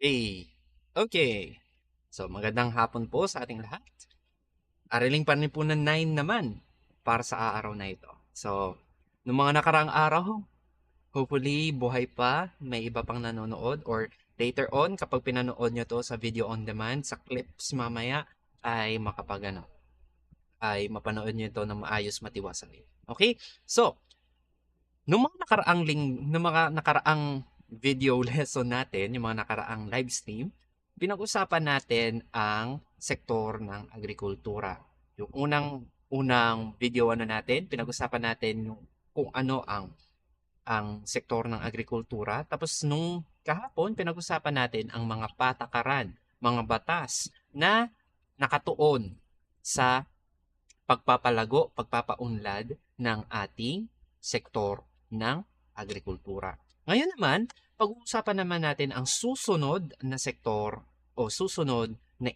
Hey, okay. So, magandang hapon po sa ating lahat. Araling Panlipunan 9 naman para sa araw na ito. So, nung mga nakaraang araw, hopefully buhay pa, may iba pang nanonood or later on kapag pinanood nyo to sa video on demand, sa clips mamaya, ay ay mapanood nyo ito ng maayos matiwasan. Okay? So, nung mga nakaraang video lesson natin, yung mga nakaraang live stream, pinag-usapan natin ang sektor ng agrikultura. Yung unang video natin, pinag-usapan natin yung kung ano ang sektor ng agrikultura. Tapos nung kahapon, pinag-usapan natin ang mga patakaran, mga batas na nakatuon sa pagpapalago, pagpapaunlad ng ating sektor ng agrikultura. Ngayon naman, pag-uusapan naman natin ang susunod na sektor o susunod na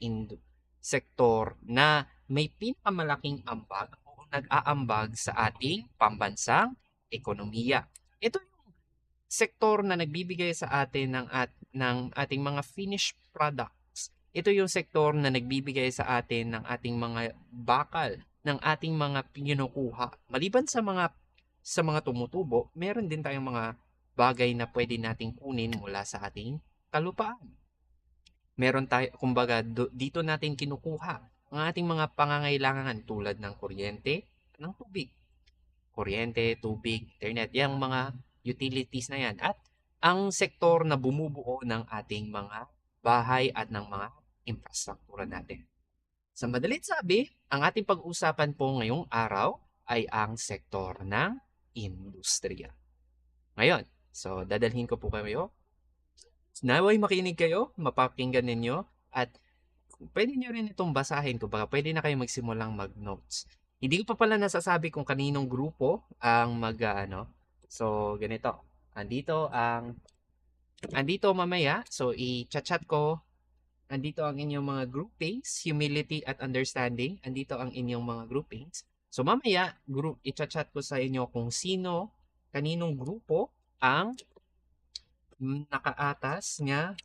sektor na may pinakamalaking ambag o nag-aambag sa ating pambansang ekonomiya. Ito yung sektor na nagbibigay sa atin ng ating mga finished products. Ito yung sektor na nagbibigay sa atin ng ating mga bakal, ng ating mga kinukuha. Maliban sa mga tumutubo, meron din tayong mga bagay na pwede nating kunin mula sa ating kalupaan. Meron tayo, kumbaga, dito natin kinukuha ang ating mga pangangailangan tulad ng kuryente, ng tubig. Kuryente, tubig, internet, yung mga utilities na yan. At ang sektor na bumubuo ng ating mga bahay at ng mga infrastruktura natin. Sa madalit sabi, ang ating pag-uusapan po ngayong araw ay ang sektor ng industriya. Ngayon, so dadalhin ko po kayo. Naway makinig kayo, mapakinggan ninyo, at pwede nyo rin itong basahin. Kumbaga, pwede na kayo magsimulang mag-notes. Hindi ko pa pala nasasabi kung kaninong grupo ang So, ganito. Andito mamaya. So, i-chat ko. Andito ang inyong mga groupings, humility at understanding. Andito ang inyong mga groupings. So, mamaya, i-chat ko sa inyo kung kaninong grupo ang nakaatas nga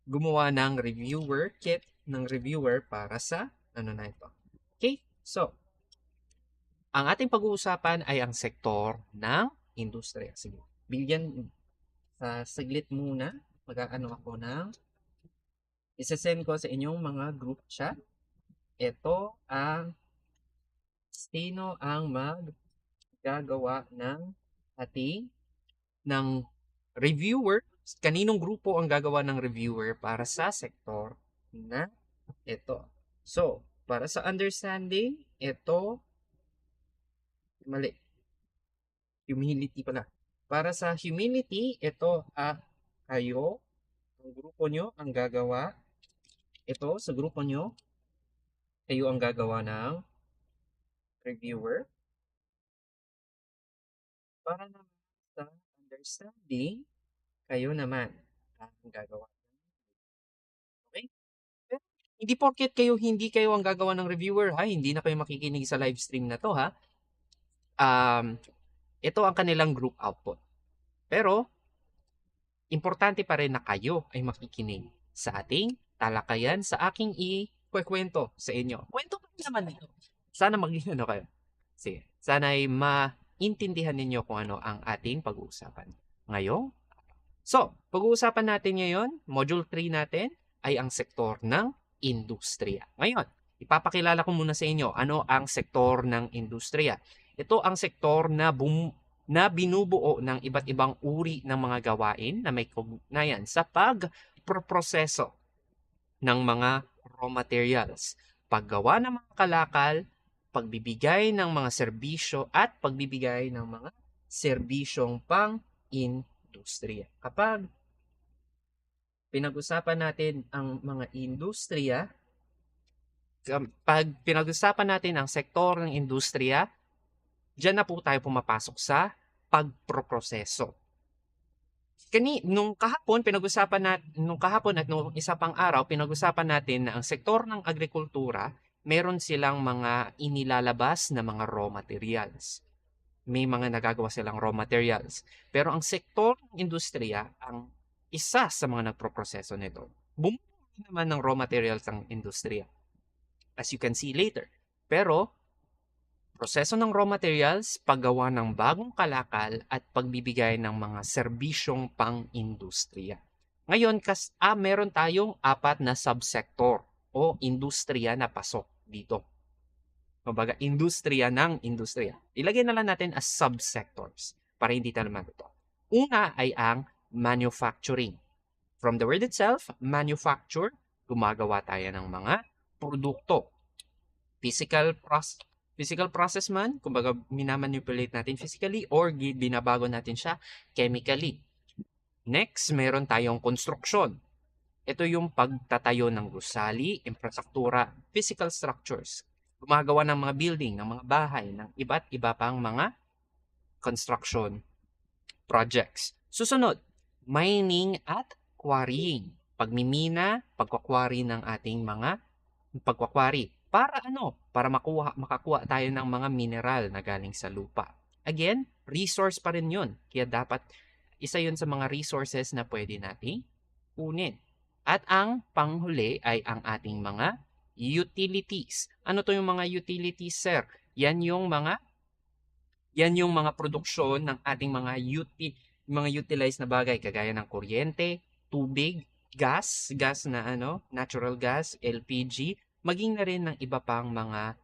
gumawa ng kit ng reviewer para sa na ito. Okay? So, ang ating pag-uusapan ay ang sektor ng industriya. Sige. Bigyan sa saglit muna, mag-aano ako ng isasend ko sa inyong mga group chat. Ito sino ang maggagawa ng ating ng reviewer, kaninong grupo ang gagawa ng reviewer para sa sektor na ito. So, para sa understanding, ito, mali, humility pala. Para sa humility, ito, kayo, ang grupo nyo ang gagawa. Ito, sa grupo nyo, kayo ang gagawa ng reviewer. Para naman sa understanding, kayo naman ang gagawa. Okay? Pero, hindi kayo ang gagawa ng reviewer, ha? Hindi na kayo makikinig sa live stream na to, ha? Ito ang kanilang group output. Pero, importante pa rin na kayo ay makikinig sa ating talakayan, sa aking i-kwento sa inyo. Kwento pa naman ito. Sana maging kayo. Sige. Sana ay maintindihan ninyo kung ano ang ating pag-uusapan ngayong. So, pag-uusapan natin ngayon, module 3 natin ay ang sektor ng industriya. Ngayon, ipapakilala ko muna sa inyo ano ang sektor ng industriya. Ito ang sektor na binubuo ng iba't ibang uri ng mga gawain na may kaugnayan sa pagproproseso ng mga raw materials, paggawa ng mga kalakal, pagbibigay ng mga serbisyo at pagbibigay ng mga serbisyong pang-industriya. Kapag pinag-usapan natin ang mga industriya, pag pinag-usapan natin ang sektor ng industriya, diyan na po tayo pumapasok sa pagproproseso. Nung kahapon at nung isa pang araw, pinag-usapan natin na ang sektor ng agrikultura, meron silang mga inilalabas na mga raw materials. May mga nagagawa silang raw materials. Pero ang sektor ng industriya, ang isa sa mga nagproproseso nito. Bumubuo naman ng raw materials ang industriya, as you can see later. Pero, proseso ng raw materials, paggawa ng bagong kalakal at pagbibigay ng mga serbisyong pang-industriya. Ngayon, meron tayong 4 na subsector o industriya na pasok dito. Kumbaga, industriya ng industriya. Ilagay na lang natin as subsectors para hindi tayo malito. Una ay ang manufacturing. From the word itself, manufacture, gumagawa tayo ng mga produkto. Physical process man, kumbaga minamanipulate natin physically or binabago natin siya chemically. Next, meron tayong construction. Ito yung pagtatayo ng gusali, infrastruktura, physical structures. Gumagawa ng mga building, ng mga bahay, ng iba't iba pang mga construction projects. Susunod, mining at quarrying. Pagmimina, pagkakwari ng ating mga pagkakwari. Para ano? Para makakuha tayo ng mga mineral na galing sa lupa. Again, resource pa rin yun. Kaya dapat isa yun sa mga resources na pwede nating kunin. At ang panghuli ay ang ating mga utilities. Ano to yung mga utilities, sir? Yan yung mga produksyon ng ating mga utilized na bagay kagaya ng kuryente, tubig, gas na natural gas, LPG, maging na rin ng iba pang mga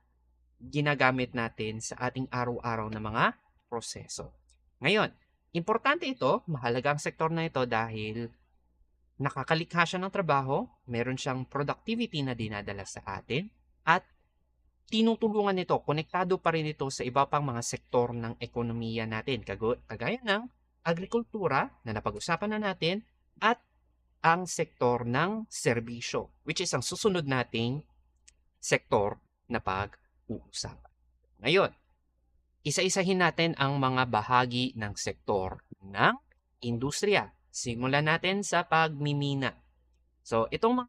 ginagamit natin sa ating araw-araw na mga proseso. Ngayon, importante ito, mahalaga ang sektor na ito dahil nakakalikha siya ng trabaho, meron siyang productivity na dinadala sa atin, at tinutulungan nito, konektado pa rin ito sa iba pang mga sektor ng ekonomiya natin, kagaya ng agrikultura na napag-usapan na natin, at ang sektor ng serbisyo, which is ang susunod nating sektor na pag-uusapan. Ngayon, isa-isahin natin ang mga bahagi ng sektor ng industriya. Simulan natin sa pagmimina. So, itong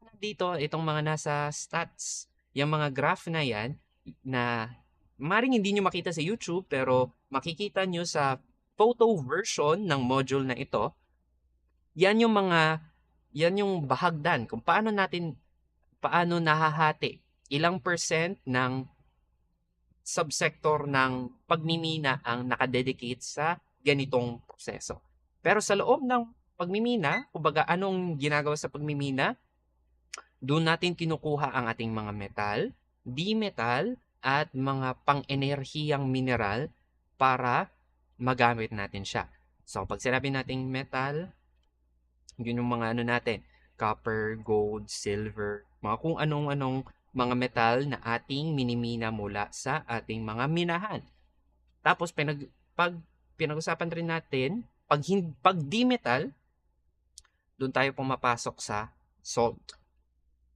mga nasa stats, yung mga graph na yan, na maring hindi nyo makita sa YouTube, pero makikita nyo sa photo version ng module na ito, yan yung bahagdan kung paano nahahati, ilang percent ng subsector ng pagmimina ang nakadedicate sa ganitong proseso. Pero sa loob ng pagmimina, kumbaga anong ginagawa sa pagmimina, doon natin kinukuha ang ating mga metal, di-metal, at mga pang-enerhiyang mineral para magamit natin siya. So, pag sinabi nating metal, yun yung mga natin, copper, gold, silver, mga kung anong mga metal na ating minimina mula sa ating mga minahan. Tapos, pag pinag-usapan rin natin, pag di-metal, doon tayo pumapasok sa salt,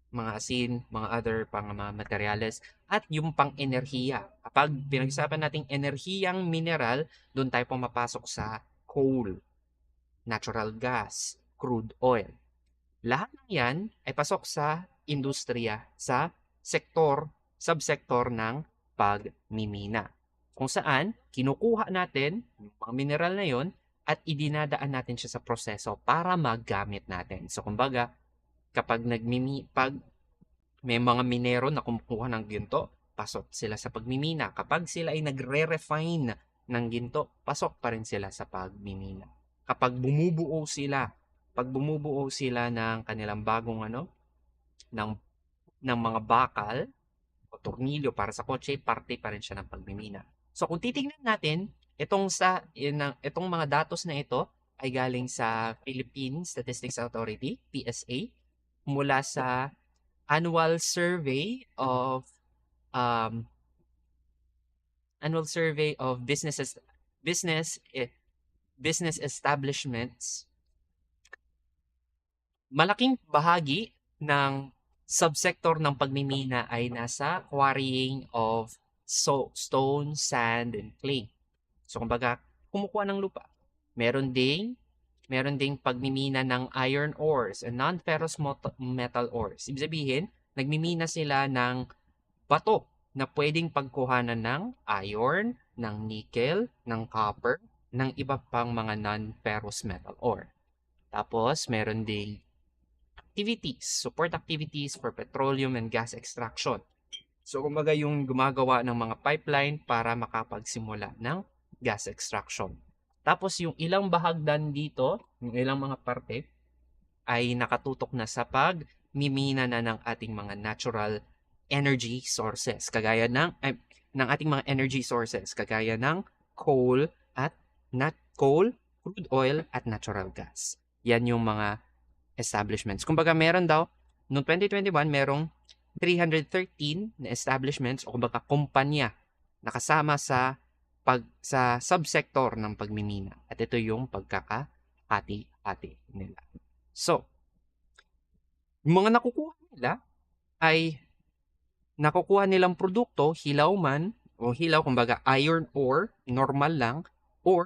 mga asin, mga other pang mga materyales, at yung pang-enerhiya. Kapag pinag-usapan nating enerhiyang mineral, doon tayo pumapasok sa coal, natural gas, crude oil. Lahat ng yan ay pasok sa industriya, sa subsektor ng pagmimina. Kung saan, kinukuha natin yung mga mineral na yon at idinadaan natin siya sa proseso para magamit natin. So, kumbaga, kapag may mga minero na kumukuha ng ginto, pasok sila sa pagmimina. Kapag sila ay nagre-refine ng ginto, pasok pa rin sila sa pagmimina. Kapag bumubuo sila ng kanilang bagong ng mga bakal o tornilyo para sa kotse, parte pa rin siya ng pagmimina. So kung titingnan natin, itong mga datos na ito ay galing sa Philippine Statistics Authority, PSA, mula sa Annual Survey of business establishments. Malaking bahagi ng subsector ng pagmimina ay nasa quarrying of stone, sand, and clay. So kumbaga, kumukuha ng lupa. Meron ding pagmimina ng iron ores and non-ferrous metal ores. Ibig sabihin, nagmimina sila ng bato na pwedeng pagkuhanan ng iron, ng nickel, ng copper, ng iba pang mga non-ferrous metal ore. Tapos, meron ding support activities for petroleum and gas extraction. So, kumbaga yung gumagawa ng mga pipeline para makapagsimula ng gas extraction. Tapos, yung ilang bahagdan dito, yung ilang mga parte, ay nakatutok na sa pagmimina na ng ating mga natural energy sources. Ng ating mga energy sources, kagaya ng coal, crude oil, at natural gas. Yan yung mga establishments. Kumbaga meron daw, noong 2021, merong 313 na establishments o kumbaga kumpanya na kasama sa subsector ng pagmimina. At ito yung pagkakahati-hati nila. So, yung mga nakukuha nila ay nakukuha nilang produkto, hilaw man, o hilaw, kumbaga iron ore, normal lang, or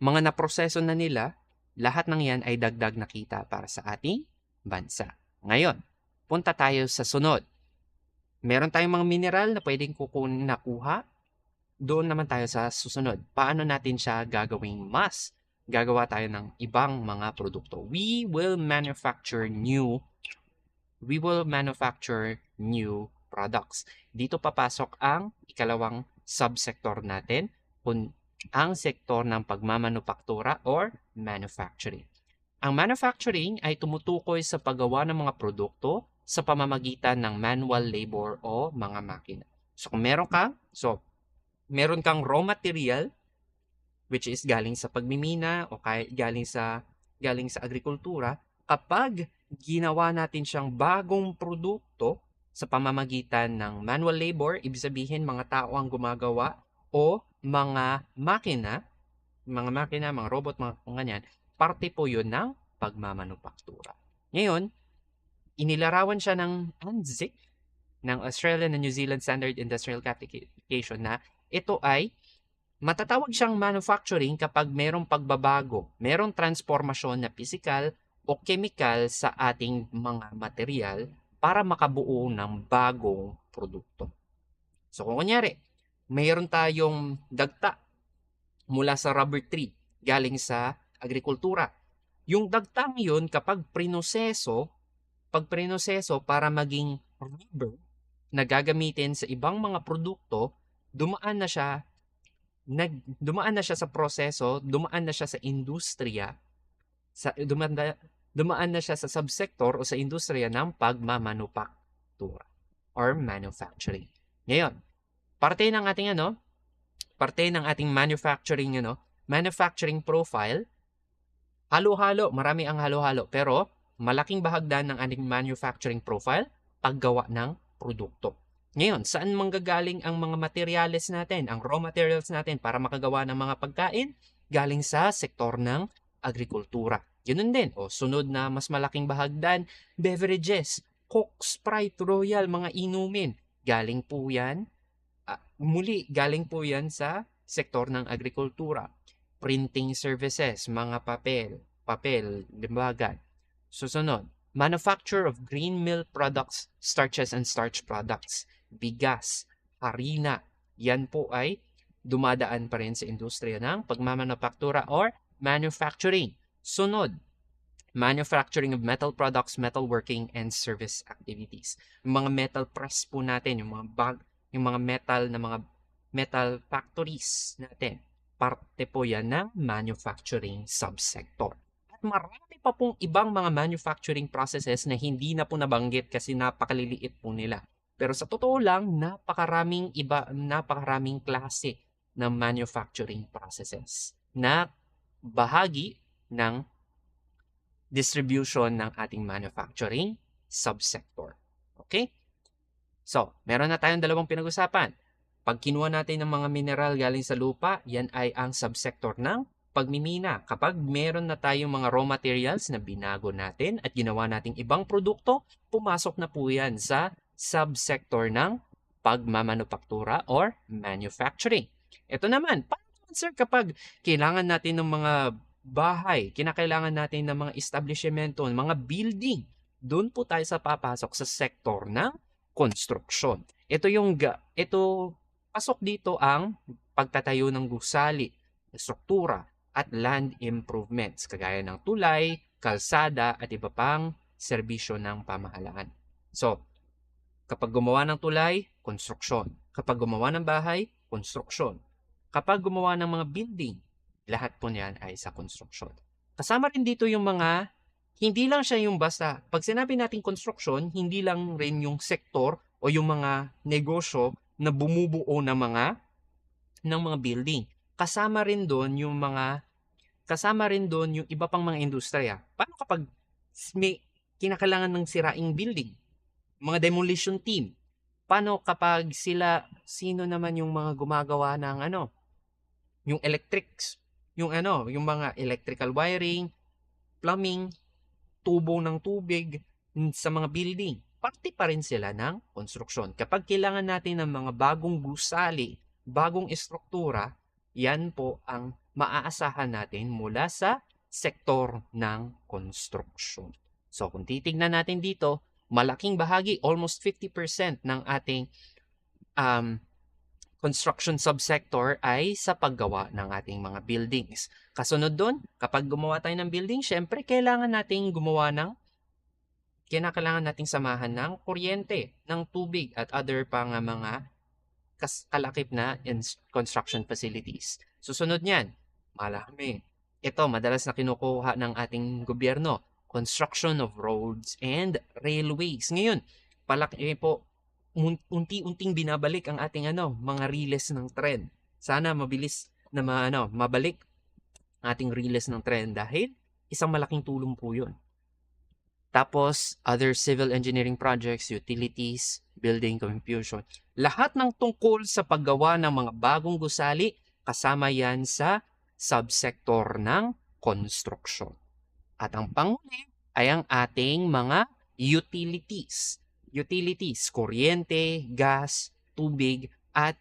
mga naproseso na nila, lahat ng yan ay dagdag na kita para sa ating bansa. Ngayon, punta tayo sa sunod. Meron tayong mga mineral na pwedeng nakuha. Doon naman tayo sa susunod. Paano natin siya gagawing mas? Gagawa tayo ng ibang mga produkto. We will manufacture new products. Dito papasok ang ikalawang subsector natin, ang sektor ng pagmamanufaktura or manufacturing. Ang manufacturing ay tumutukoy sa paggawa ng mga produkto sa pamamagitan ng manual labor o mga makina. So kung meron kang raw material, which is galing sa pagmimina o galing sa agrikultura, kapag ginawa natin siyang bagong produkto sa pamamagitan ng manual labor, ibig sabihin mga tao ang gumagawa o mga makina, mga robot, mga ganyan, parte po yun ng pagmamanufaktura. Ngayon, inilarawan siya ng ANZSI, ng Australian and New Zealand Standard Industrial Classification, na ito ay matatawag siyang manufacturing kapag merong pagbabago, merong transformasyon na physical o chemical sa ating mga material para makabuo ng bagong produkto. So kung kunyari, mayroon tayong dagta mula sa rubber tree galing sa agrikultura. Yung dagtang yun, kapag prinoseso para maging rubber na gagamitin sa ibang mga produkto, dumaan na siya sa proseso, dumaan na siya sa industriya, dumaan na siya sa subsector o sa industriya ng pagmamanufaktura or manufacturing. Ngayon, parte ng ating manufacturing profile, halo-halo, marami ang halo-halo, pero malaking bahagdan ng ating manufacturing profile, paggawa ng produkto. Ngayon, saan manggagaling ang mga materyales natin, ang raw materials natin para makagawa ng mga pagkain? Galing sa sektor ng agrikultura. Ganun din, sunod na mas malaking bahagdan, beverages, Coke, Sprite, Royal, mga inumin. Galing po yan sa sektor ng agrikultura. Printing services, mga papel, limbagan. Susunod, manufacture of green mill products, starches and starch products, bigas, harina. Yan po ay dumadaan pa rin sa industriya ng pagmamanufaktura or manufacturing. Sunod, manufacturing of metal products, metalworking, and service activities. Yung mga metal press po natin, yung mga metal factories natin, parte po yan ng manufacturing subsector. At marami pa pong ibang mga manufacturing processes na hindi na po nabanggit kasi napakaliliit po nila. Pero sa totoo lang, napakaraming klase ng manufacturing processes na bahagi ng distribution ng ating manufacturing subsector. Okay? So, meron na tayong dalawang pinag-usapan. Pag kinuha natin ng mga mineral galing sa lupa, yan ay ang subsector ng pagmimina. Kapag meron na tayong mga raw materials na binago natin at ginawa nating ibang produkto, pumasok na po yan sa subsector ng pagmamanufaktura or manufacturing. Ito naman, paano sir kapag kailangan natin ng mga bahay, kinakailangan natin ng mga establishmento, mga building, doon po tayo papasok sa sektor ng construction. Pasok dito ang pagtatayo ng gusali, struktura, at land improvements kagaya ng tulay, kalsada at iba pang serbisyo ng pamahalaan. So, kapag gumawa ng tulay, konstruksyon. Kapag gumawa ng bahay, konstruksyon. Kapag gumawa ng mga building, lahat po niyan ay sa konstruksyon. Kasama rin dito yung mga, hindi lang siya yung basta, pag sinabi natin konstruksyon, hindi lang rin yung sektor o yung mga negosyo na bumubuo ng mga building. Kasama rin doon yung iba pang mga industriya. Paano kapag may kinakailangan ng siraing building? Mga demolition team. Paano kapag sino naman yung mga gumagawa ng yung electrics, yung mga electrical wiring, plumbing, tubo ng tubig sa mga building. Parte pa rin sila ng konstruksyon. Kapag kailangan natin ng mga bagong gusali, bagong estruktura, yan po ang maaasahan natin mula sa sektor ng konstruksyon. So kung titignan natin dito, malaking bahagi, almost 50% ng ating construction subsector ay sa paggawa ng ating mga buildings. Kasunod doon, kapag gumawa tayo ng building, syempre kailangan nating nating samahan ng kuryente, ng tubig at other pang mga kalakip na construction facilities. Susunod niyan, marami. Ito, madalas na kinukuha ng ating gobyerno, construction of roads and railways. Ngayon, palaki po, unti-unting binabalik ang ating mga riles ng tren. Sana mabilis na mabalik ating riles ng tren dahil isang malaking tulong po 'yun. Tapos, other civil engineering projects, utilities, building confusion. Lahat ng tungkol sa paggawa ng mga bagong gusali, kasama yan sa subsector ng construction. At ang panghuli ay ang ating mga utilities. Utilities, kuryente, gas, tubig, at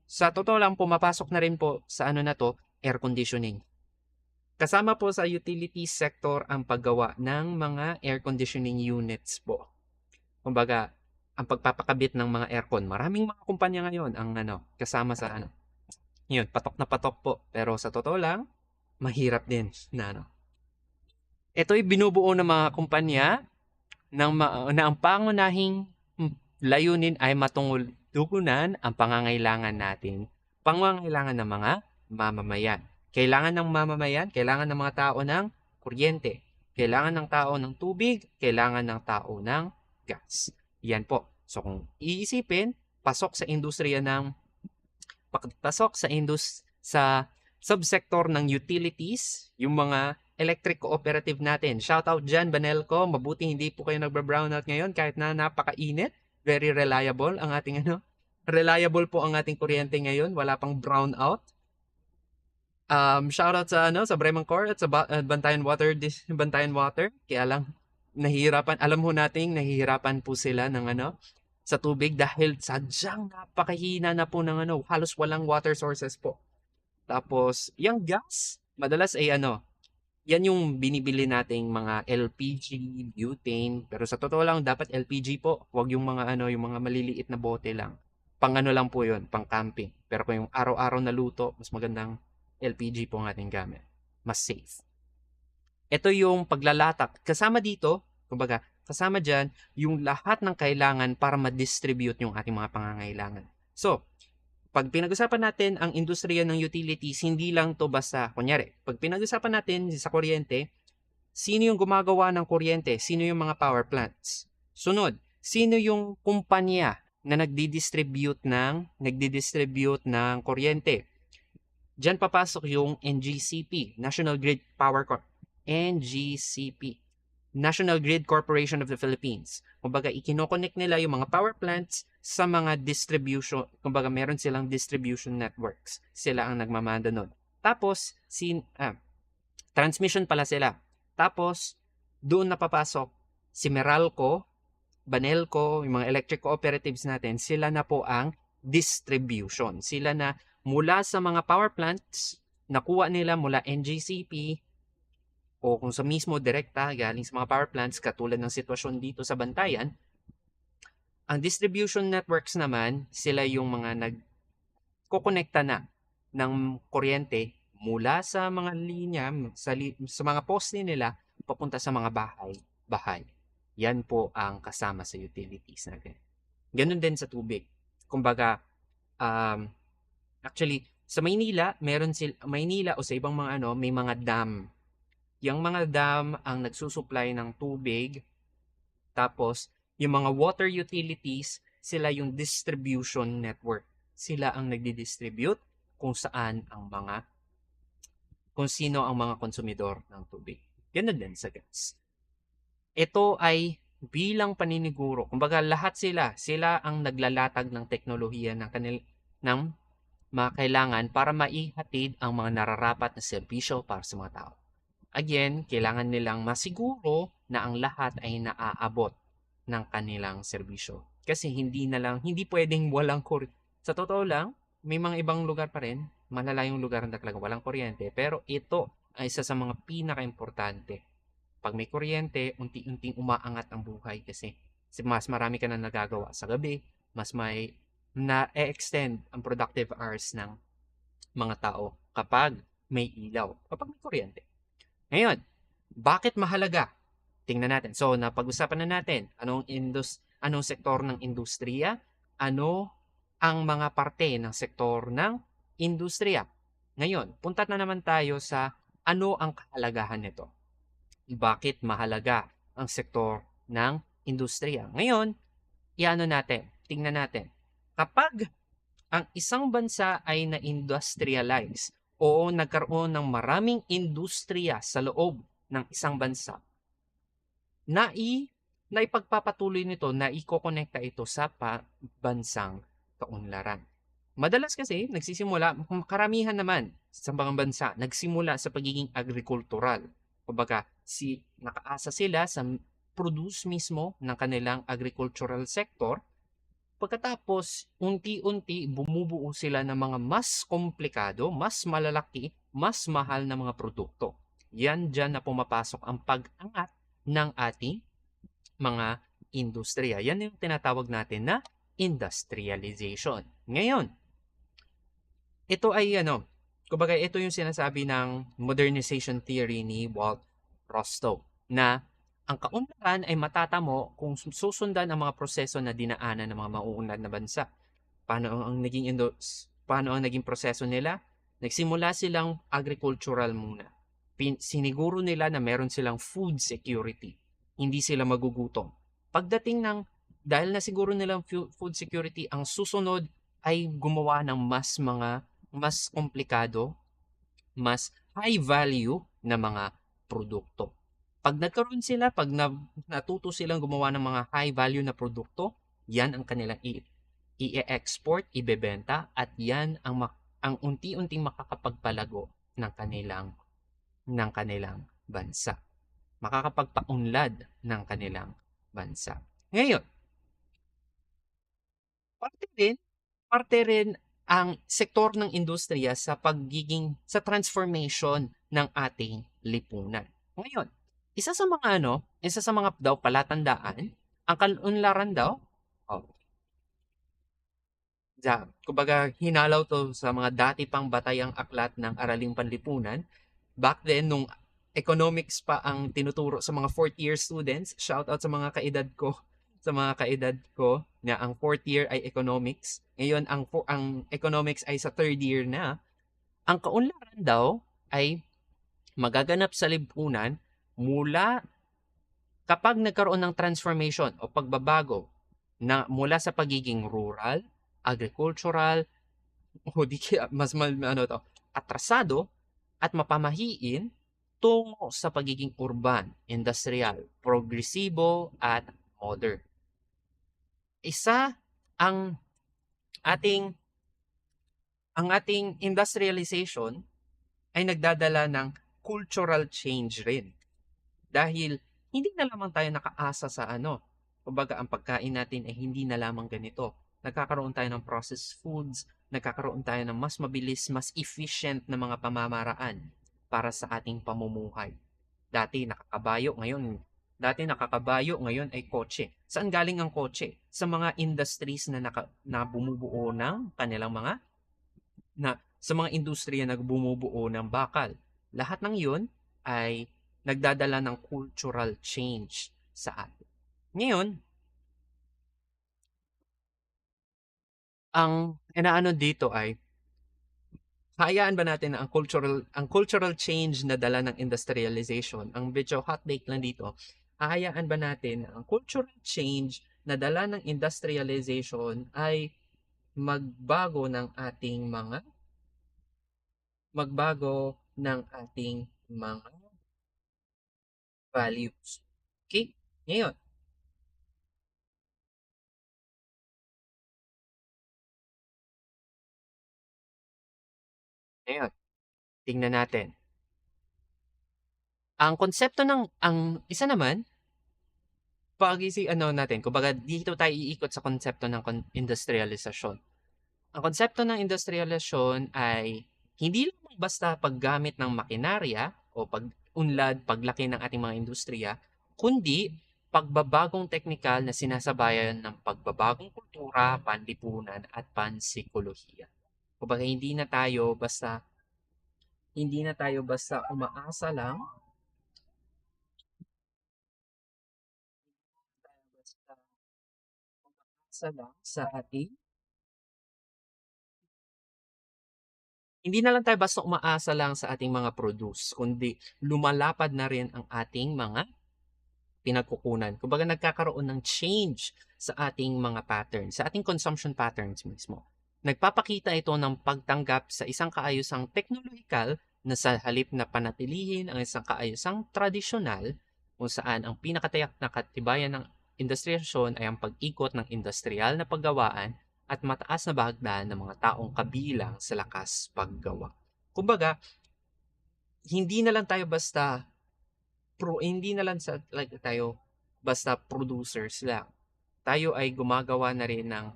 sa totoo lang pumapasok na rin po sa air conditioning. Kasama po sa utilities sector ang paggawa ng mga air conditioning units po. Kumbaga, ang pagpapakabit ng mga aircon. Maraming mga kumpanya ngayon ang kasama sa Yun, patok na patok po. Pero sa totoo lang, mahirap din na Ito'y binubuo ng mga kumpanya na ang pangunahing layunin ay matungulunan ang pangangailangan ng mga mamamayan. Kailangan ng mamamayan, kailangan ng mga tao ng kuryente, kailangan ng tao ng tubig, kailangan ng tao ng gas. Yan po. So kung iisipin, pasok sa subsector ng utilities, yung mga electric cooperative natin. Shout out dyan, Banelco. Mabuti hindi po kayo nagba-brownout ngayon kahit na napakainit. Very reliable ang ating reliable po ang ating kuryente ngayon. Wala pang brownout. Shout out sa Bremancore at sa Bantayan Water. Kaya lang alam ho nating nahihirapan po sila ng sa tubig dahil sadyang napakahina na po ng halos walang water sources po. Tapos, yung gas, madalas ay yan yung binibili nating mga LPG, butane, pero sa totoo lang dapat LPG po, wag yung mga yung mga maliliit na bote lang. Pang lang po 'yon, pang camping. Pero kung yung araw-araw na luto, mas magandang LPG po ang ating gamit. Mas safe. Ito yung paglalatak. Kasama dito, kumbaga, kasama dyan yung lahat ng kailangan para ma-distribute yung ating mga pangangailangan. So, pag pinag-usapan natin ang industriya ng utilities, hindi lang to basta, kunyari, pag pinag-usapan natin sa kuryente, sino yung gumagawa ng kuryente? Sino yung mga power plants? Sunod, sino yung kumpanya na nagdi-distribute ng kuryente? Diyan papasok yung NGCP, National Grid Power Corp. NGCP, National Grid Corporation of the Philippines. Kumbaga, ikino-connect nila yung mga power plants sa mga distribution. Kumbaga, meron silang distribution networks. Sila ang nagmamanda nun. Tapos, transmission pala sila. Tapos, doon napapasok si Meralco, Banelco, yung mga electric cooperatives natin, sila na po ang distribution. Sila na mula sa mga power plants, nakuha nila mula NGCP, o kung sa mismo direkta galing sa mga power plants katulad ng sitwasyon dito sa Bantayan, ang distribution networks naman, sila yung mga nagkokonekta na ng kuryente mula sa mga linya, sa mga poste nila, papunta sa mga bahay. Yan po ang kasama sa utilities natin. Ganun din sa tubig. Kumbaga, um, actually, sa Maynila, Maynila o sa ibang mga may mga dam. Yung mga dam ang nagsusupply ng tubig, tapos yung mga water utilities, sila yung distribution network. Sila ang nagdi-distribute kung sino ang mga konsumidor ng tubig. Ganun din sa gas. Ito ay bilang paniniguro. Kumbaga lahat sila ang naglalatag ng teknolohiya ng mga kailangan para maihatid ang mga nararapat na serbisyo para sa mga tao. Again, kailangan nilang masiguro na ang lahat ay naaabot ng kanilang serbisyo. Kasi hindi pwedeng walang kuryente. Sa totoo lang, may mga ibang lugar pa rin, malalayong lugar na talaga walang kuryente, pero ito ay isa sa mga pinaka-importante. Pag may kuryente, unti-unting umaangat ang buhay kasi mas marami ka na nagagawa sa gabi, mas may na-extend ang productive hours ng mga tao kapag may ilaw, kapag may kuryente. Ngayon, bakit mahalaga? Tingnan natin. So, napag-usapan na natin anong sektor ng industriya, ano ang mga parte ng sektor ng industriya. Ngayon, punta na naman tayo sa ano ang kahalagahan nito. Bakit mahalaga ang sektor ng industriya? Ngayon, tingnan natin. Kapag ang isang bansa ay na-industrialize o nagkaroon ng maraming industriya sa loob ng isang bansa, naipagpapatuloy nito na ikokonekta ito sa bansang kaunlaran. Madalas kasi karamihan naman sa mga bansa, nagsimula sa pagiging agrikultural. Kumbaga, nakaasa sila sa produce mismo ng kanilang agricultural sector. Pagkatapos, unti-unti bumubuo sila ng mga mas komplikado, mas malalaki, mas mahal na mga produkto. Diyan na pumapasok ang pag-angat ng ating mga industriya. Yan yung tinatawag natin na industrialization. Ngayon, ito yung sinasabi ng modernization theory ni Walt Rostow na ang kaunlaran ay matatamo kung susundan ang mga proseso na dinaanan ng mga mauunlad na bansa. Paano ang naging proseso nila? Nagsimula silang agricultural muna. Siniguro nila na meron silang food security. Hindi sila magugutom. Dahil na siguro nilang food security, ang susunod ay gumawa ng mas komplikado, mas high value na mga produkto. Pag natuto silang gumawa ng mga high value na produkto, yan ang kanilang i-export, ibebenta, at yan ang unti-unting makakapagpalago ng kanilang bansa. Makakapagpaunlad ng kanilang bansa. Ngayon, parte rin ang sektor ng industriya sa transformation ng ating lipunan. Ngayon, isa sa mga palatandaan, ang kaunlaran daw, kumbaga hinalaw to sa mga dati pang batayang aklat ng Araling Panlipunan. Back then, nung economics pa ang tinuturo sa mga fourth year students, shout out sa mga kaedad ko, na ang fourth year ay economics. Ngayon, ang economics ay sa third year na. Ang kaunlaran daw ay magaganap sa lipunan mula kapag nagkaroon ng transformation o pagbabago mula sa pagiging rural, agricultural, atrasado at mapamahiin tungo sa pagiging urban, industrial, progresibo at modern. Ang ating industrialization ay nagdadala ng cultural change rin. Dahil hindi na lamang tayo nakaasa sa kumbaga ang pagkain natin ay hindi na lamang ganito. Nagkakaroon tayo ng processed foods, nagkakaroon tayo ng mas mabilis, mas efficient na mga pamamaraan para sa ating pamumuhay. Dati nakakabayo, ngayon ay kotse. Saan galing ang kotse? Sa mga industries na bumubuo ng kanilang sa mga industriya na bumubuo ng bakal. Lahat ng yun ay nagdadala ng cultural change sa atin. Ngayon, ang inaano dito ay hayaan ba natin na ang cultural change na dala ng industrialization, ang medyo hot take lang dito, hahayaan ba natin na ang cultural change na dala ng industrialization ay magbago ng ating mga magbago ng ating mga values. Okay? Ngayon, ngayon, tingnan natin. Ang konsepto ng ang isa naman pag ano natin, kumbaga dito tayo iikot sa konsepto ng industrialisasyon. Ang konsepto ng industrialisasyon ay hindi lang basta paggamit ng makinarya o pag-unlad, paglaki ng ating mga industriya, kundi pagbabagong teknikal na sinasabayan ng pagbabagong kultura, panlipunan at pansikolohiya. Kumbaga hindi na tayo basta umaasa lang, basta umaasa lang sa ating hindi na lang tayo basta umaasa lang sa ating mga produce, kundi lumalapad na rin ang ating mga pinagkukunan. Kumbaga nagkakaroon ng change sa ating mga patterns, sa ating consumption patterns mismo. Nagpapakita ito ng pagtanggap sa isang kaayusang teknolohikal na sa halip na panatilihin ang isang kaayusang tradisyonal kung saan ang pinakatayak na katibayan ng industriyasyon ay ang pag-ikot ng industrial na paggawaan at mataas na bahagdan ng mga taong kabilang sa lakas paggawa. Kumbaga, hindi na lang tayo basta hindi na lang like tayo basta producers lang. Tayo ay gumagawa na rin ng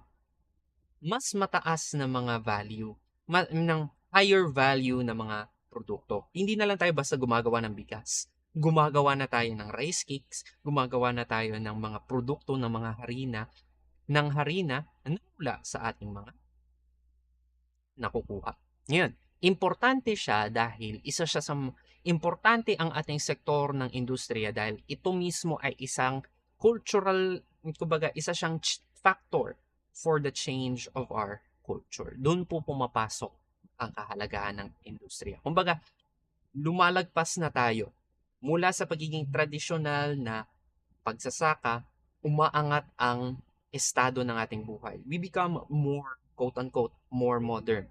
mas mataas na mga value, ng higher value na mga produkto. Hindi na lang tayo basta gumagawa ng bigas. Gumagawa na tayo ng rice cakes, gumagawa na tayo ng mga produkto ng mga harina na mula sa ating mga nakukuha. Ngayon, importante siya dahil importante ang ating sektor ng industriya dahil ito mismo ay isang cultural, kumbaga isa siyang factor for the change of our culture. Doon po pumapasok ang kahalagahan ng industriya. Kumbaga, lumalagpas na tayo mula sa pagiging tradisyonal na pagsasaka, umaangat ang estado ng ating buhay. We become more, quote-unquote, more modern.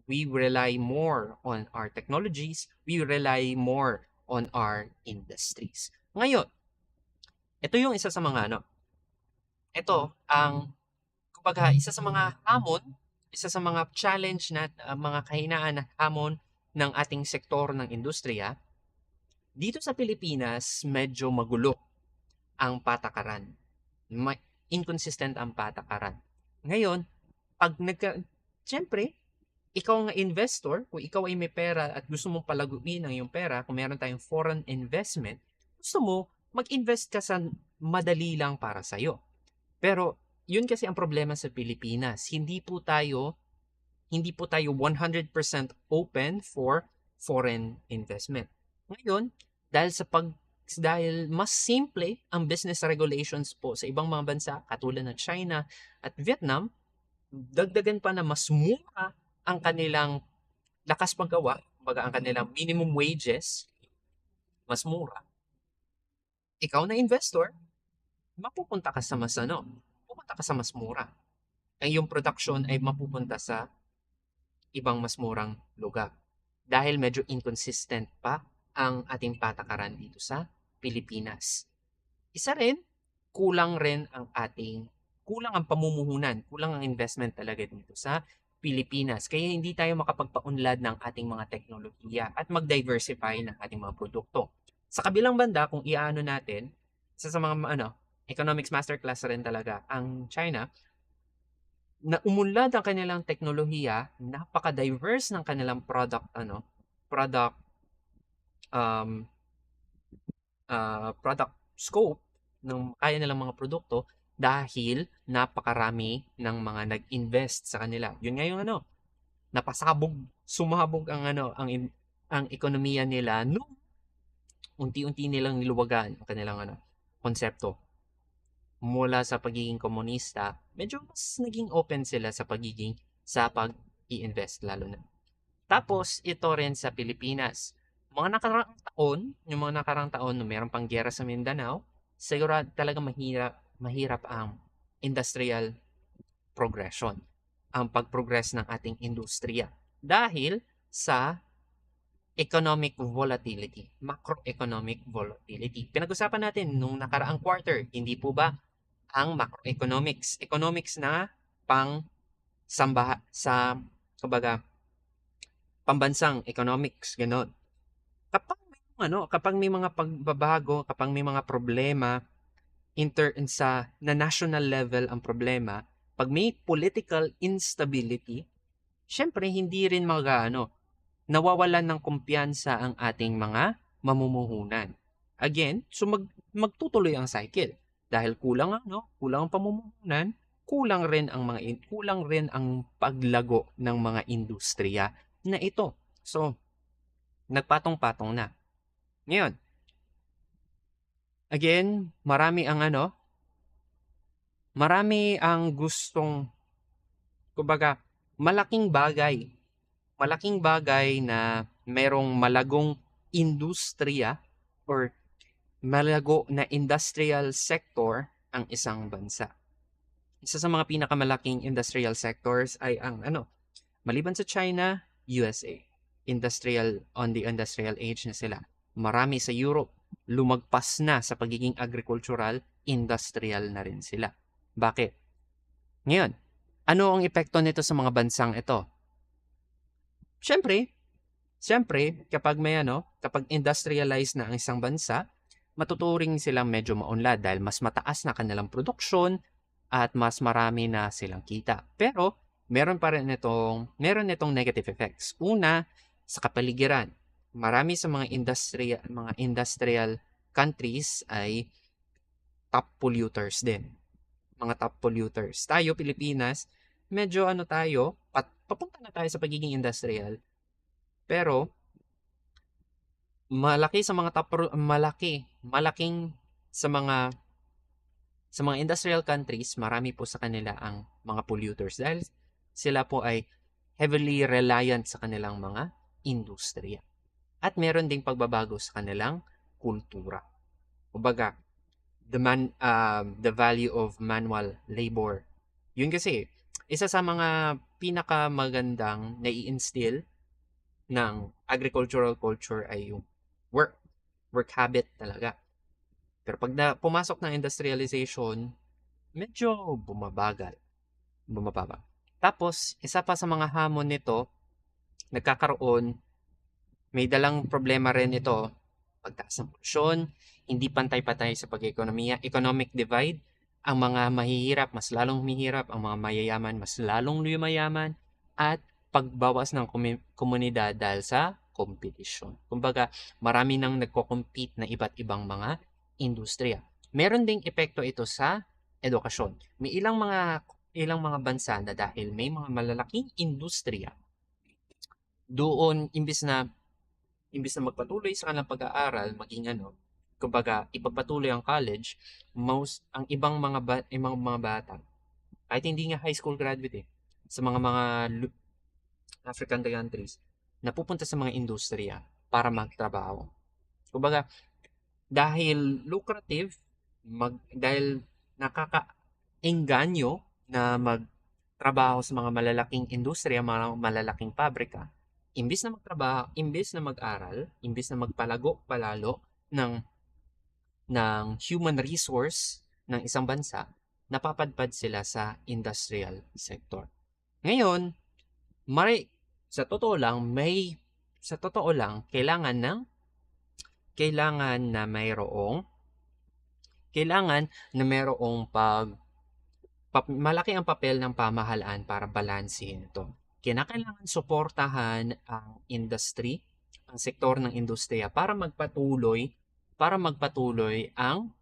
We rely more on our technologies. We rely more on our industries. Ngayon, ito yung isa sa mga ito ang kumbaga isa sa mga hamon, isa sa mga challenge na mga kahinaan na hamon ng ating sektor ng industriya. Dito sa Pilipinas, medyo magulo ang patakaran. Inconsistent ang patakaran. Ngayon, pag siyempre, ikaw nga investor, kung ikaw ay may pera at gusto mong palaguin ang iyong pera, kung meron tayong foreign investment, gusto mo, mag-invest ka sa madali lang para sa'yo. Pero, yun kasi ang problema sa Pilipinas. Hindi po tayo 100% open for foreign investment. Ngayon, dahil mas simple ang business regulations po sa ibang mga bansa katulad ng China at Vietnam, dagdagan pa na mas mura ang kanilang lakas paggawa, kumbaga ang kanilang minimum wages, mas mura. Ikaw na investor, mapupunta ka sa pupunta ka sa mas mura. Ang iyong production ay mapupunta sa ibang mas murang lugar. Dahil medyo inconsistent pa ang ating patakaran dito sa Pilipinas. Isa rin, kulang ang pamumuhunan, kulang ang investment talaga dito sa Pilipinas. Kaya hindi tayo makapagpaunlad ng ating mga teknolohiya at mag-diversify ng ating mga produkto. Sa kabilang banda, kung iaano natin, isa sa mga economics masterclass rin talaga, ang China, na umunlad ang kanilang teknolohiya, napaka-diverse ng kanilang um, product scope ng kaya nilang mga produkto dahil napakarami ng mga nag-invest sa kanila. Yun nga yung napasabog, sumabog ang ekonomiya nila nung unti-unti nilang niluwagan ang kanilang konsepto mula sa pagiging komunista. Medyo mas naging open sila sa pag-i-invest lalo na. Tapos ito rin sa Pilipinas. Yung mga nakaraang taon nung meron pang giyera sa Mindanao, siguro talaga mahirap ang industrial progression, ang pag-progress ng ating industriya dahil sa economic volatility, macroeconomic volatility. Pinag-usapan natin nung nakaraang quarter, hindi po ba ang economics na pang sambaha sa kumbaga pambansang economics, ganon. Kapag may mga pagbabago, kapag may mga problema na national level ang problema, pag may political instability, syempre hindi rin nawawalan ng kumpiyansa ang ating mga mamumuhunan. Again, so magtutuloy ang cycle dahil kulang ang pamumuhunan, kulang rin ang paglago ng mga industriya na ito. So, nagpatong-patong na. Ngayon, again, marami ang gustong, kumbaga, malaking bagay na merong malagong industriya or malago na industrial sector ang isang bansa. Isa sa mga pinakamalaking industrial sectors ay maliban sa China, USA. On the industrial age na sila. Marami sa Europe, lumagpas na sa pagiging agricultural, industrial na rin sila. Bakit? Ngayon, ano ang epekto nito sa mga bansang ito? Siyempre, kapag kapag industrialized na ang isang bansa, matuturing silang medyo maunlad dahil mas mataas na kanilang produksyon at mas marami na silang kita. Pero, meron itong negative effects. Una, sa kapaligiran. Marami sa mga industrial countries ay top polluters din. Mga top polluters. Tayo, Pilipinas, medyo papunta na tayo sa pagiging industrial. Pero, malaking sa mga industrial countries, marami po sa kanila ang mga polluters dahil sila po ay heavily reliant sa kanilang mga industriya. At meron ding pagbabago sa kanilang kultura. Kumbaga, the value of manual labor. Yun kasi, isa sa mga pinakamagandang nai-instill ng agricultural culture ay yung work habit talaga. Pero pag pumasok ng industrialization, medyo bumababa. Tapos, isa pa sa mga hamon nito, may dalang problema rin ito, pagtaas ng polusyon, hindi pantay-patay sa pag-ekonomiya, economic divide, ang mga mahihirap mas lalong humihirap, ang mga mayayaman mas lalong lumayaman, at pagbawas ng komunidad dahil sa kompetisyon. Kumbaga, marami nang nagko-compete na iba't ibang mga industriya. Meron ding epekto ito sa edukasyon. May ilang mga bansa na dahil may mga malalaking industriya, doon imbis na magpatuloy sa kanilang pag-aaral, kumbaga ipagpatuloy ang college, ang ibang mga bata, kahit hindi nga high school graduate sa mga African countries, napupunta sa mga industriya para magtrabaho. Kumbaga, dahil lucrative, dahil nakaka-engganyo na magtrabaho sa mga malalaking industriya, mga malalaking pabrika, imbis na mag-aral, imbis na magpalago palalo ng human resource ng isang bansa, napapadpad sila sa industrial sector. Ngayon, sa totoo lang, malaki ang papel ng pamahalaan para balansehin ito. Kinakailangan suportahan ang industry, ang sektor ng industriya para magpatuloy ang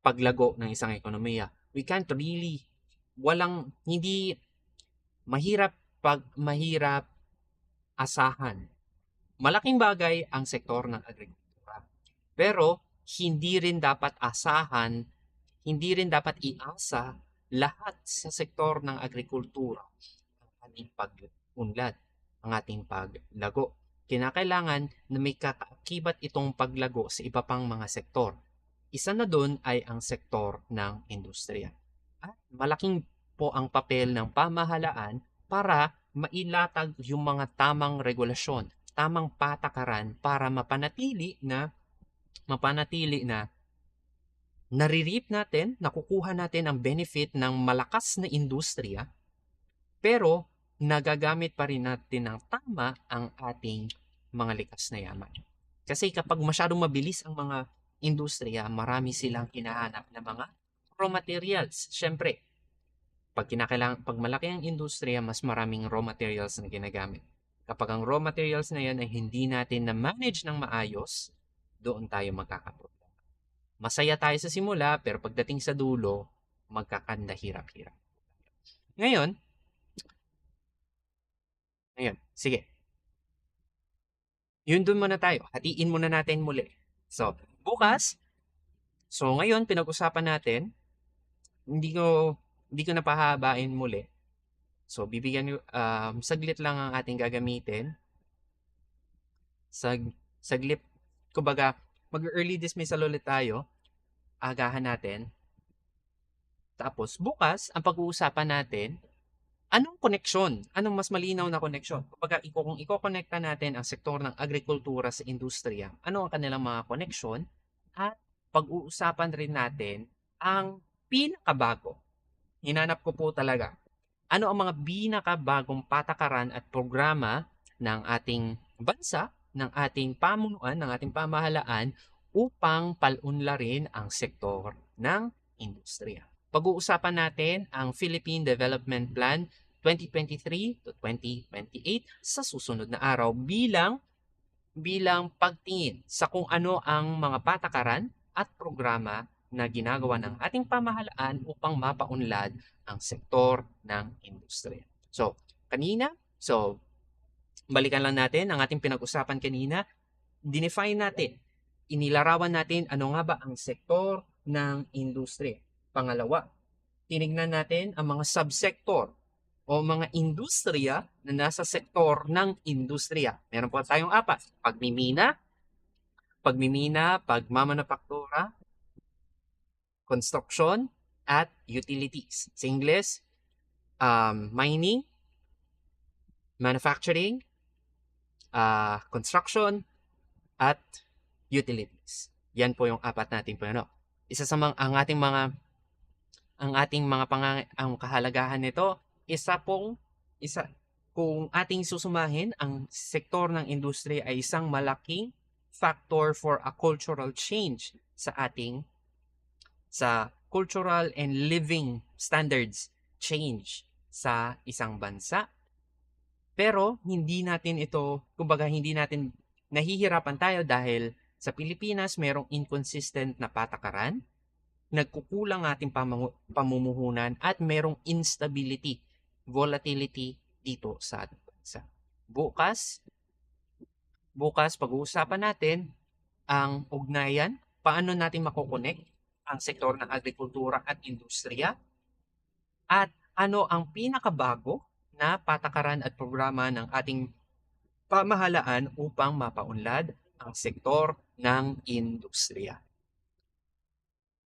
paglago ng isang ekonomiya. Mahirap 'pag mahirap asahan. Malaking bagay ang sektor ng agrikultura. Pero hindi rin dapat asahan, hindi rin dapat iasa lahat sa sektor ng agrikultura ang ating pag-unlad, ang ating paglago. Kinakailangan na may kakaakibat itong paglago sa iba pang mga sektor. Isa na doon ay ang sektor ng industriya. At malaking po ang papel ng pamahalaan para mailatag yung mga tamang regulasyon, tamang patakaran para mapanatili na naririp natin, nakukuha natin ang benefit ng malakas na industriya, pero nagagamit pa rin natin ng tama ang ating mga likas na yaman. Kasi kapag masyadong mabilis ang mga industriya, marami silang hinahanap na mga raw materials. Siyempre, pag malaki ang industriya, mas maraming raw materials na ginagamit. Kapag ang raw materials na yan ay hindi natin na-manage ng maayos, doon tayo magkakaproblema. Masaya tayo sa simula, pero pagdating sa dulo, magkakanda hirap-hirap. Ngayon, sige. Yun dun muna tayo. Hatiin muna natin muli. So, bukas, ngayon, pinag-usapan natin, hindi ko napahabain muli. So, saglit lang ang ating gagamitin. Saglit, kumbaga, mag-early dismissal ulit tayo. Agahan natin. Tapos, bukas, ang pag-uusapan natin, anong koneksyon? Anong mas malinaw na koneksyon? Kumbaga, kung iko-connecta natin ang sektor ng agrikultura sa industriya, ano ang kanilang mga koneksyon? At pag-uusapan rin natin ang pinakabago. Hinanap ko po talaga. Ano ang mga pinakabagong patakaran at programa ng ating bansa, ng ating pamunuan, ng ating pamahalaan upang palunlarin ang sektor ng industriya. Pag-uusapan natin ang Philippine Development Plan 2023 to 2028 sa susunod na araw bilang pagtingin sa kung ano ang mga patakaran at programa na ginagawa ng ating pamahalaan upang mapaunlad ang sektor ng industriya. Balikan lang natin ang ating pinag-usapan kanina. Dinefine natin, inilarawan natin ano nga ba ang sektor ng industriya. Pangalawa, tinignan natin ang mga subsektor o mga industriya na nasa sektor ng industriya. Meron po tayong 4. Pagmimina, pagmamanufaktura, construction, at utilities. Sa English, mining, manufacturing, construction, at utilities. Yan po yung 4 natin po. Isa sa ang kahalagahan nito, kung ating susumahin, ang sektor ng industriya ay isang malaking factor for a cultural change sa cultural and living standards change sa isang bansa. Pero hindi natin nahihirapan tayo dahil sa Pilipinas merong inconsistent na patakaran, nagkukulang ating pamumuhunan at merong instability, volatility dito sa ating bansa. Bukas pag-uusapan natin ang ugnayan, paano natin makokonek ang sektor ng agrikultura at industriya, at ano ang pinakabago na patakaran at programa ng ating pamahalaan upang mapaunlad ang sektor ng industriya.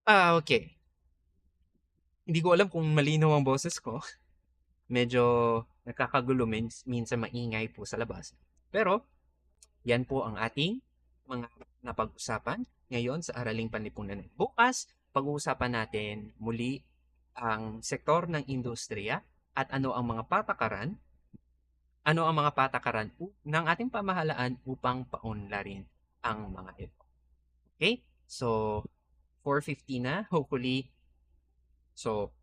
Okay. Hindi ko alam kung malinaw ang boses ko. Medyo nakakagulo, minsan maingay po sa labas. Pero, yan po ang ating mga napag-usapan ngayon sa Araling Panlipunan. Bukas, pag-uusapan natin muli ang sektor ng industriya at ano ang mga patakaran ng ating pamahalaan upang paunlarin ang mga ito. Okay? So, 4:50 na, hopefully. So,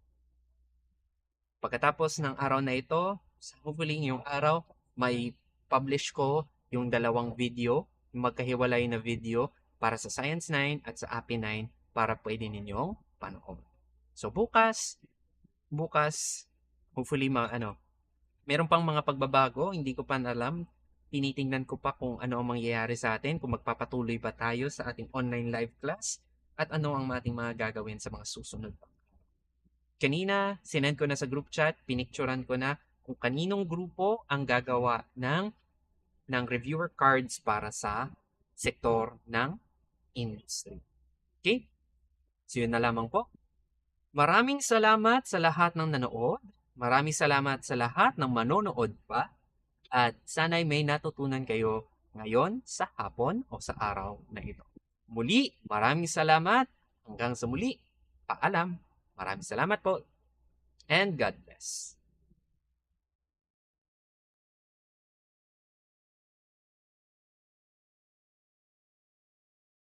pagkatapos ng araw na ito, hopefully ngayong araw, may publish ko yung 2 video, yung magkahiwalay na video para sa Science 9 at sa API 9 para pwede ninyong panoorin. So, bukas, hopefully Meron pang mga pagbabago, hindi ko pa alam. Tinitingnan ko pa kung ano ang mangyayari sa atin, kung magpapatuloy ba tayo sa ating online live class at ano ang ating mga gagawin sa mga susunod pa. Kanina, sinend ko na sa group chat, pinicturan ko na kung kaninong grupo ang gagawa ng reviewer cards para sa sektor ng industry. Okay? So yun na lamang po. Maraming salamat sa lahat ng nanood. Maraming salamat sa lahat ng manonood pa. At sana'y may natutunan kayo ngayon, sa hapon o sa araw na ito. Muli, maraming salamat. Hanggang sa muli. Paalam. Maraming salamat po. And God bless.